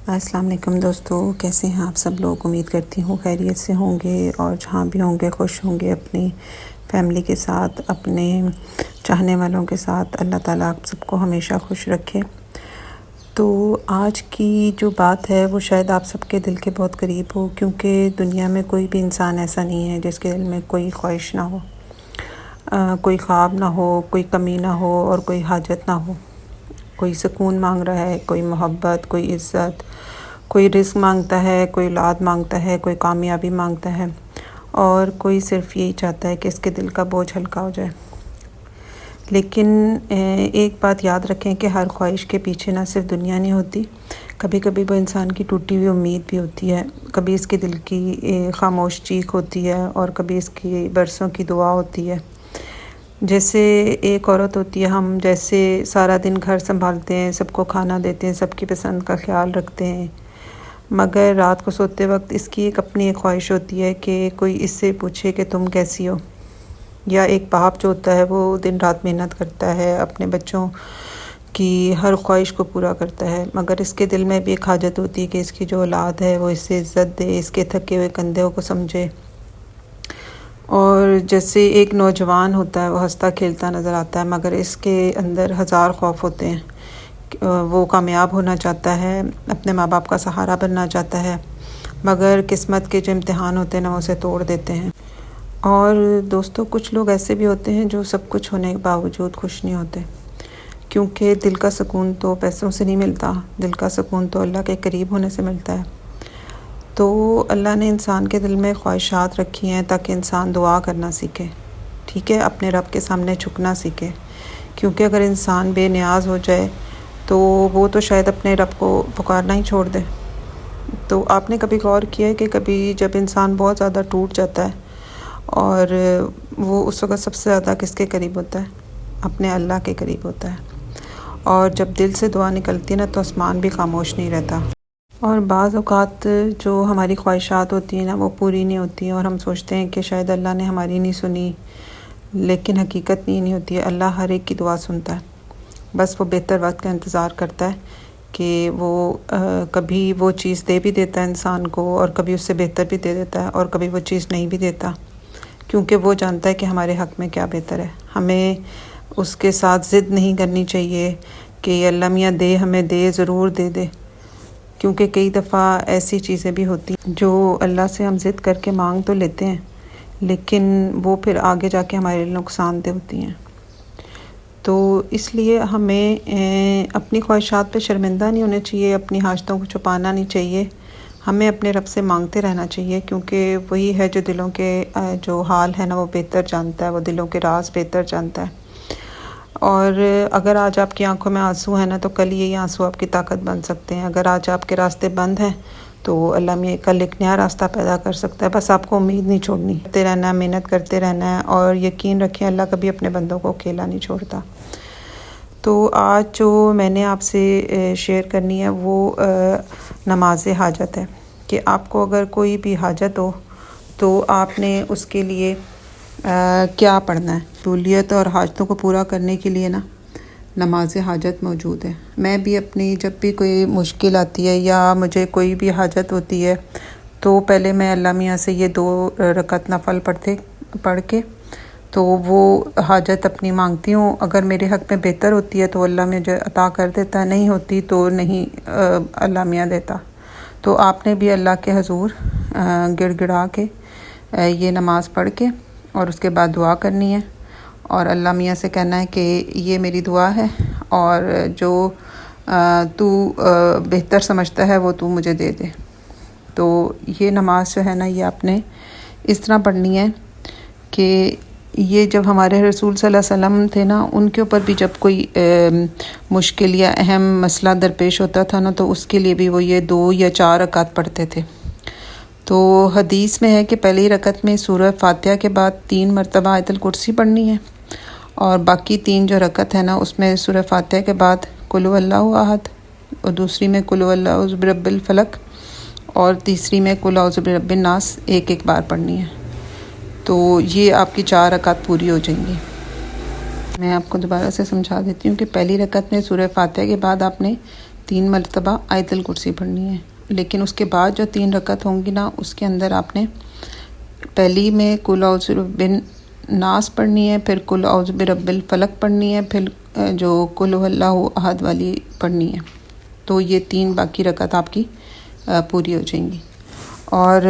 السلام علیکم دوستو، کیسے ہیں آپ سب لوگ؟ امید کرتی ہوں خیریت سے ہوں گے اور جہاں بھی ہوں گے خوش ہوں گے اپنی فیملی کے ساتھ، اپنے چاہنے والوں کے ساتھ۔ اللہ تعالیٰ آپ سب کو ہمیشہ خوش رکھے۔ تو آج کی جو بات ہے وہ شاید آپ سب کے دل کے بہت قریب ہو، کیونکہ دنیا میں کوئی بھی انسان ایسا نہیں ہے جس کے دل میں کوئی خواہش نہ ہو، کوئی خواب نہ ہو، کوئی کمی نہ ہو اور کوئی حاجت نہ ہو۔ کوئی سکون مانگ رہا ہے، کوئی محبت، کوئی عزت، کوئی رزق مانگتا ہے، کوئی اولاد مانگتا ہے، کوئی کامیابی مانگتا ہے، اور کوئی صرف یہی چاہتا ہے کہ اس کے دل کا بوجھ ہلکا ہو جائے۔ لیکن ایک بات یاد رکھیں کہ ہر خواہش کے پیچھے نہ صرف دنیا نہیں ہوتی، کبھی کبھی وہ انسان کی ٹوٹی ہوئی امید بھی ہوتی ہے، کبھی اس کے دل کی خاموش چیخ ہوتی ہے اور کبھی اس کی برسوں کی دعا ہوتی ہے۔ جیسے ایک عورت ہوتی ہے، ہم جیسے سارا دن گھر سنبھالتے ہیں، سب کو کھانا دیتے ہیں، سب کی پسند کا خیال رکھتے ہیں، مگر رات کو سوتے وقت اس کی ایک اپنی ایک خواہش ہوتی ہے کہ کوئی اس سے پوچھے کہ تم کیسی ہو۔ یا ایک باپ جو ہوتا ہے وہ دن رات محنت کرتا ہے، اپنے بچوں کی ہر خواہش کو پورا کرتا ہے، مگر اس کے دل میں بھی ایک حاجت ہوتی ہے کہ اس کی جو اولاد ہے وہ اس سے عزت دے، اس کے تھکے ہوئے کندھوں کو سمجھے۔ اور جیسے ایک نوجوان ہوتا ہے، وہ ہنستا کھیلتا نظر آتا ہے، مگر اس کے اندر ہزار خوف ہوتے ہیں۔ وہ کامیاب ہونا چاہتا ہے، اپنے ماں باپ کا سہارا بننا چاہتا ہے، مگر قسمت کے جو امتحان ہوتے ہیں نا، وہ اسے توڑ دیتے ہیں۔ اور دوستو، کچھ لوگ ایسے بھی ہوتے ہیں جو سب کچھ ہونے کے باوجود خوش نہیں ہوتے، کیونکہ دل کا سکون تو پیسوں سے نہیں ملتا، دل کا سکون تو اللہ کے قریب ہونے سے ملتا ہے۔ تو اللہ نے انسان کے دل میں خواہشات رکھی ہیں تاکہ انسان دعا کرنا سیکھے، ٹھیک ہے، اپنے رب کے سامنے جھکنا سیکھے، کیونکہ اگر انسان بے نیاز ہو جائے تو وہ تو شاید اپنے رب کو پکارنا ہی چھوڑ دے۔ تو آپ نے کبھی غور کیا ہے کہ کبھی جب انسان بہت زیادہ ٹوٹ جاتا ہے اور وہ اس وقت سب سے زیادہ کس کے قریب ہوتا ہے؟ اپنے اللہ کے قریب ہوتا ہے۔ اور جب دل سے دعا نکلتی ہے نا تو آسمان بھی خاموش نہیں رہتا۔ اور بعض اوقات جو ہماری خواہشات ہوتی ہیں نا وہ پوری نہیں ہوتی ہیں اور ہم سوچتے ہیں کہ شاید اللہ نے ہماری نہیں سنی، لیکن حقیقت نہیں ہوتی ہے۔ اللہ ہر ایک کی دعا سنتا ہے، بس وہ بہتر وقت کا انتظار کرتا ہے کہ وہ کبھی وہ چیز دے بھی دیتا ہے انسان کو اور کبھی اس سے بہتر بھی دے دیتا ہے اور کبھی وہ چیز نہیں بھی دیتا، کیونکہ وہ جانتا ہے کہ ہمارے حق میں کیا بہتر ہے۔ ہمیں اس کے ساتھ ضد نہیں کرنی چاہیے کہ اللہ میاں دے، ہمیں دے، ضرور دے دے، کیونکہ کئی دفعہ ایسی چیزیں بھی ہوتی ہیں جو اللہ سے ہم ضد کر کے مانگ تو لیتے ہیں لیکن وہ پھر آگے جا کے ہمارے لیے نقصان دہ ہوتی ہیں۔ تو اس لیے ہمیں اپنی خواہشات پہ شرمندہ نہیں ہونا چاہیے، اپنی حاجتوں کو چھپانا نہیں چاہیے، ہمیں اپنے رب سے مانگتے رہنا چاہیے، کیونکہ وہی ہے جو دلوں کے جو حال ہے نا وہ بہتر جانتا ہے، وہ دلوں کے راز بہتر جانتا ہے۔ اور اگر آج آپ کی آنکھوں میں آنسو ہیں نا تو کل یہی آنسو آپ کی طاقت بن سکتے ہیں۔ اگر آج آپ کے راستے بند ہیں تو اللہ میاں کل ایک نیا راستہ پیدا کر سکتا ہے۔ بس آپ کو امید نہیں چھوڑنی، کرتے رہنا ہے، محنت کرتے رہنا ہے، اور یقین رکھیں اللہ کبھی اپنے بندوں کو اکیلا نہیں چھوڑتا۔ تو آج جو میں نے آپ سے شیئر کرنی ہے وہ نماز حاجت ہے، کہ آپ کو اگر کوئی بھی حاجت ہو تو آپ نے اس کے لیے کیا پڑھنا ہے۔ قبولیت اور حاجتوں کو پورا کرنے کے لیے نا نماز حاجت موجود ہے۔ میں بھی اپنی جب بھی کوئی مشکل آتی ہے یا مجھے کوئی بھی حاجت ہوتی ہے تو پہلے میں اللہ میاں سے یہ 2 رکعت نفل پڑھ کے تو وہ حاجت اپنی مانگتی ہوں۔ اگر میرے حق میں بہتر ہوتی ہے تو اللہ مجھے عطا کر دیتا ہے، نہیں ہوتی تو نہیں اللہ میاں دیتا۔ تو آپ نے بھی اللہ کے حضور گڑ گڑا کے یہ نماز پڑھ کے اور اس کے بعد دعا کرنی ہے اور اللہ میاں سے کہنا ہے کہ یہ میری دعا ہے اور جو تو بہتر سمجھتا ہے وہ تو مجھے دے دے۔ تو یہ نماز جو ہے نا یہ آپ نے اس طرح پڑھنی ہے کہ یہ جب ہمارے رسول صلی اللہ علیہ وسلم تھے نا، ان کے اوپر بھی جب کوئی مشکل یا اہم مسئلہ درپیش ہوتا تھا نا تو اس کے لیے بھی وہ یہ 2 یا 4 رکعت پڑھتے تھے۔ تو حدیث میں ہے کہ پہلی رکعت میں سورہ فاتحہ کے بعد 3 مرتبہ آیت الکرسی پڑھنی ہے، اور باقی 3 جو رکعت ہے نا اس میں سورہ فاتحہ کے بعد قل هو اللہ احد، اور دوسری میں قل هو اللہ اعوذ برب الفلق، اور تیسری میں قل اعوذ برب الناس ایک بار پڑھنی ہے۔ تو یہ آپ کی 4 رکعت پوری ہو جائیں گی۔ میں آپ کو دوبارہ سے سمجھا دیتی ہوں کہ پہلی رکعت میں سورہ فاتحہ کے بعد آپ نے 3 مرتبہ آیت الکرسی پڑھنی ہے، لیکن اس کے بعد جو 3 رکعت ہوں گی نا، اس کے اندر آپ نے پہلی میں قل اعوذ برب الناس پڑھنی ہے، پھر قل اعوذ برب الفلق پڑھنی ہے، پھر جو قل هو اللہ احد والی پڑھنی ہے۔ تو یہ 3 باقی رکعت آپ کی پوری ہو جائیں گی۔ اور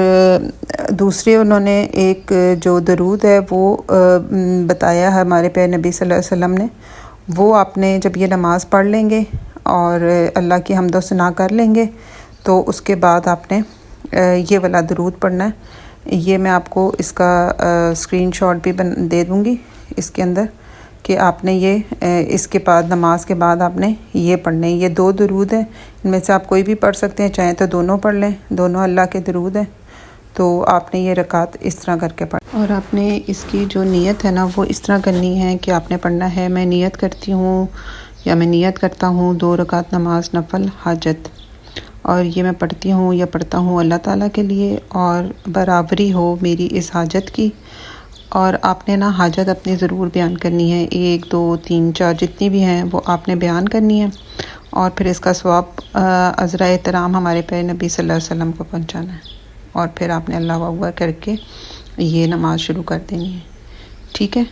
دوسرے انہوں نے ایک جو درود ہے وہ بتایا ہے ہمارے پیارے نبی صلی اللہ علیہ وسلم نے، وہ آپ نے جب یہ نماز پڑھ لیں گے اور اللہ کی حمد و ثنا کر لیں گے تو اس کے بعد آپ نے یہ والا درود پڑھنا ہے۔ یہ میں آپ کو اس کا اسکرین شاٹ بھی دے دوں گی اس کے اندر، کہ آپ نے یہ اس کے بعد نماز کے بعد آپ نے یہ پڑھنے۔ یہ 2 درود ہیں، ان میں سے آپ کوئی بھی پڑھ سکتے ہیں، چاہیں تو دونوں پڑھ لیں، دونوں اللہ کے درود ہیں۔ تو آپ نے یہ رکعت اس طرح کر کے پڑھ، اور آپ نے اس کی جو نیت ہے نا وہ اس طرح کرنی ہے کہ آپ نے پڑھنا ہے، میں نیت کرتی ہوں یا میں نیت کرتا ہوں 2 رکعت نماز نفل حاجت، اور یہ میں پڑھتی ہوں یا پڑھتا ہوں اللہ تعالیٰ کے لیے، اور برابری ہو میری اس حاجت کی۔ اور آپ نے نا حاجت اپنی ضرور بیان کرنی ہے، 1 2 3 4 جتنی بھی ہیں وہ آپ نے بیان کرنی ہے، اور پھر اس کا ثواب عذرا احترام ہمارے پیارے نبی صلی اللہ علیہ وسلم کو پہنچانا ہے، اور پھر آپ نے اللہ اکبر کر کے یہ نماز شروع کر دینی ہے، ٹھیک ہے۔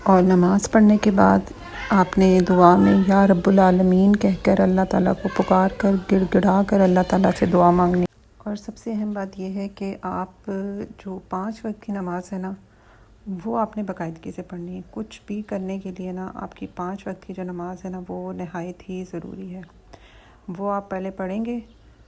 اور نماز پڑھنے کے بعد آپ نے دعا میں یا رب العالمین کہہ کر اللہ تعالیٰ کو پکار کر گڑ گڑا کر اللہ تعالیٰ سے دعا مانگنی۔ اور سب سے اہم بات یہ ہے کہ آپ جو 5 وقت کی نماز ہے نا وہ آپ نے باقاعدگی سے پڑھنی ہے۔ کچھ بھی کرنے کے لیے نا آپ کی 5 وقت کی جو نماز ہے نا وہ نہایت ہی ضروری ہے۔ وہ آپ پہلے پڑھیں گے،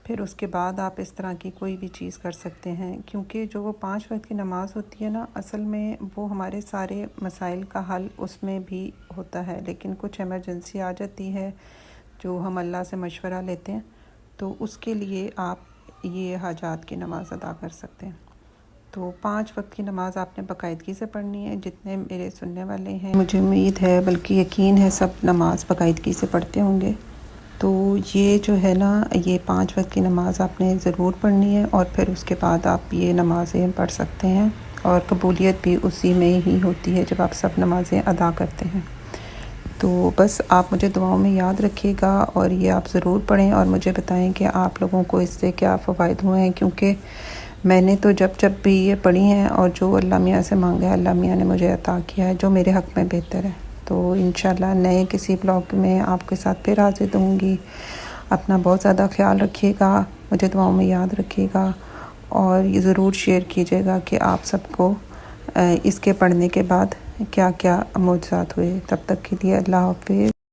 پھر اس کے بعد آپ اس طرح کی کوئی بھی چیز کر سکتے ہیں، کیونکہ جو وہ 5 وقت کی نماز ہوتی ہے نا اصل میں وہ ہمارے سارے مسائل کا حل اس میں بھی ہوتا ہے، لیکن کچھ ایمرجنسی آ جاتی ہے جو ہم اللہ سے مشورہ لیتے ہیں، تو اس کے لیے آپ یہ حاجات کی نماز ادا کر سکتے ہیں۔ تو 5 وقت کی نماز آپ نے باقاعدگی سے پڑھنی ہے۔ جتنے میرے سننے والے ہیں مجھے امید ہے بلکہ یقین ہے سب نماز باقاعدگی سے پڑھتے ہوں گے۔ تو یہ جو ہے نا یہ 5 وقت کی نماز آپ نے ضرور پڑھنی ہے، اور پھر اس کے بعد آپ یہ نمازیں پڑھ سکتے ہیں، اور قبولیت بھی اسی میں ہی ہوتی ہے جب آپ سب نمازیں ادا کرتے ہیں۔ تو بس آپ مجھے دعاؤں میں یاد رکھیے گا، اور یہ آپ ضرور پڑھیں اور مجھے بتائیں کہ آپ لوگوں کو اس سے کیا فوائد ہوئے ہیں، کیونکہ میں نے تو جب بھی یہ پڑھی ہیں اور جو اللہ میاں سے مانگا ہے اللہ میاں نے مجھے عطا کیا ہے جو میرے حق میں بہتر ہے۔ تو انشاءاللہ نئے کسی بلاگ میں آپ کے ساتھ پھر حاضر ہوں گی۔ اپنا بہت زیادہ خیال رکھیے گا، مجھے دعاؤں میں یاد رکھیے گا، اور یہ ضرور شیئر کیجیے گا کہ آپ سب کو اس کے پڑھنے کے بعد کیا کیا معجزات ہوئے۔ تب تک کے لیے اللہ حافظ۔